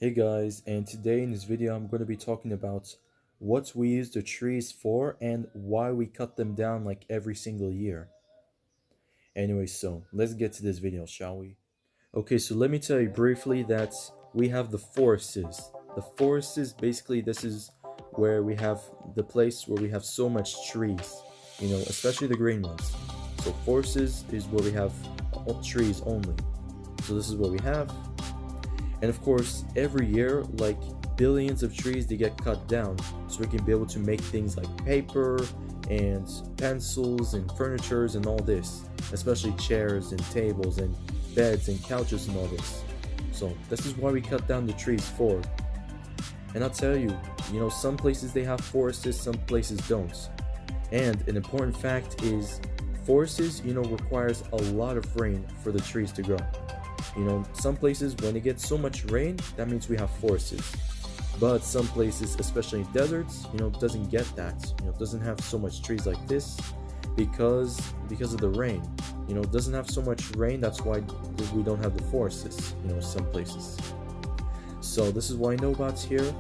Hey guys, and today in this video I'm going to be talking about what we use the trees for and why we cut them down like every single year. Anyway, so let's get to this video, shall we? Okay, so let me tell you briefly that we have the forests. The forests, basically this is where we have the place where we have so much trees, especially the green ones. So forests is where we have trees only. So this is what we have. And of course, every year, like billions of trees, they get cut down so we can be able to make things like paper and pencils and furnitures and all this, especially chairs and tables and beds and couches and all this. So this is why we cut down the trees for. And I'll tell you, some places they have forests, some places don't. And an important fact is forests, requires a lot of rain for the trees to grow. Some places when it gets so much rain, that means we have forests. But some places, especially in deserts, doesn't get that. Doesn't have so much trees like this because of the rain. It doesn't have so much rain, that's why we don't have the forests, some places. So this is what I know about here.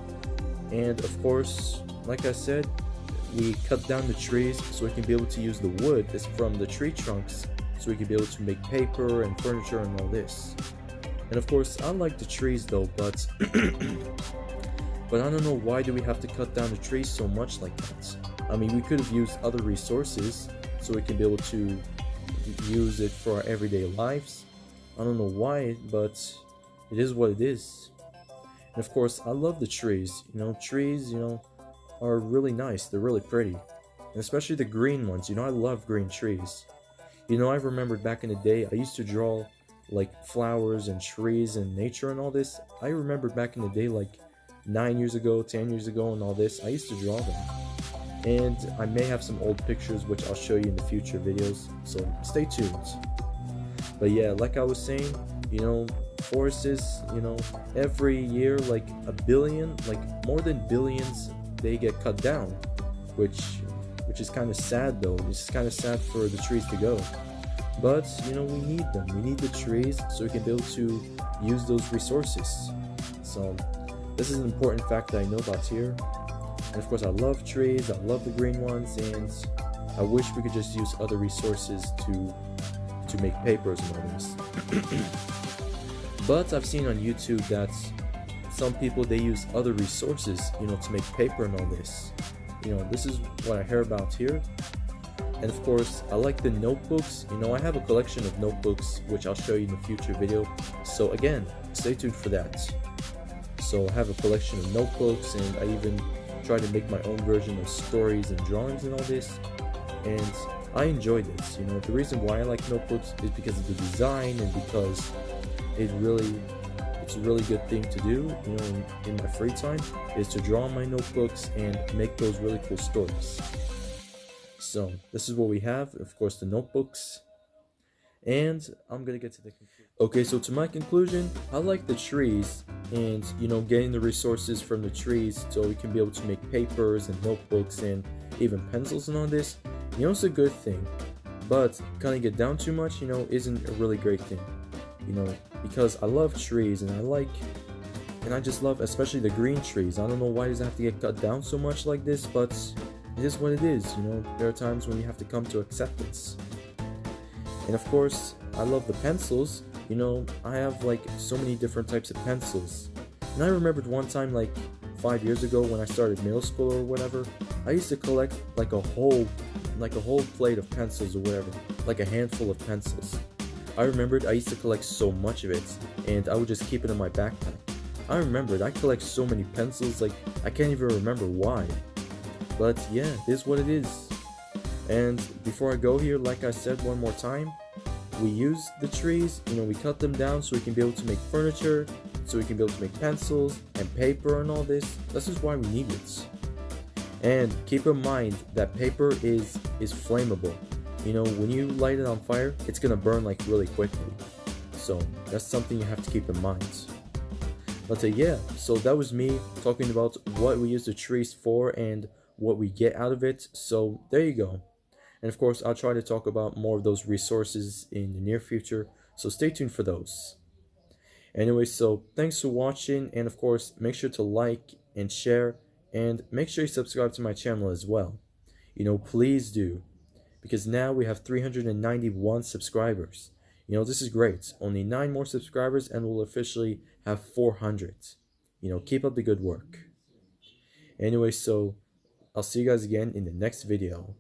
And of course, like I said, we cut down the trees so we can be able to use the wood that's from the tree trunks so we can be able to make paper and furniture and all this. And of course, I like the trees though, but but I don't know why do we have to cut down the trees so much like that. I mean, we could have used other resources so we can be able to use it for our everyday lives. I don't know why, but it is what it is. And of course, I love the trees. Trees, are really nice. They're really pretty. And especially the green ones. I love green trees. I remembered back in the day, I used to draw like flowers and trees and nature and all this. I remember back in the day, like 9 years ago, 10 years ago and all this, I used to draw them. And I may have some old pictures which I'll show you in the future videos, so stay tuned. But yeah, like I was saying, forests, every year like a billion, like more than billions, they get cut down, which is kind of sad though. It's kind of sad for the trees to go. But, we need them. We need the trees so we can be able to use those resources. So, this is an important fact that I know about here. And of course, I love trees. I love the green ones. And I wish we could just use other resources to make papers and all this. But I've seen on YouTube that some people, they use other resources, to make paper and all this. This is what I hear about here. And of course, I like the notebooks. I have a collection of notebooks, which I'll show you in a future video. So again, stay tuned for that. So I have a collection of notebooks, and I even try to make my own version of stories and drawings and all this. And I enjoy this. The reason why I like notebooks is because of the design and because it's a really good thing to do, in my free time, is to draw on my notebooks and make those really cool stories. So this is what we have, of course, the notebooks. And I'm gonna get to the conclusion. Okay, so to my conclusion, I like the trees and getting the resources from the trees so we can be able to make papers and notebooks and even pencils and all this. It's a good thing, but cutting it down too much, isn't a really great thing. Because I love trees and I just love especially the green trees. I don't know why does it have to get cut down so much like this, but it is what it is. There are times when you have to come to acceptance. And of course, I love the pencils. I have like so many different types of pencils. And I remembered one time, like 5 years ago when I started middle school or whatever, I used to collect like a whole plate of pencils or whatever, like a handful of pencils. I remembered I used to collect so much of it, and I would just keep it in my backpack. I remembered I collect so many pencils, like I can't even remember why. But yeah, it is what it is. And before I go here, like I said one more time, we use the trees, we cut them down so we can be able to make furniture, so we can be able to make pencils and paper and all this. This is why we need it. And keep in mind that paper is flammable. When you light it on fire, it's gonna burn like really quickly. So that's something you have to keep in mind. But yeah, so that was me talking about what we use the trees for and what we get out of it. So there you go. And of course, I'll try to talk about more of those resources in the near future. So stay tuned for those. Anyway, so thanks for watching, and of course, make sure to like and share, and make sure you subscribe to my channel as well. Please do, because now we have 391 subscribers. This is great. Only 9 more subscribers, and we'll officially have 400. Keep up the good work. Anyway, so I'll see you guys again in the next video.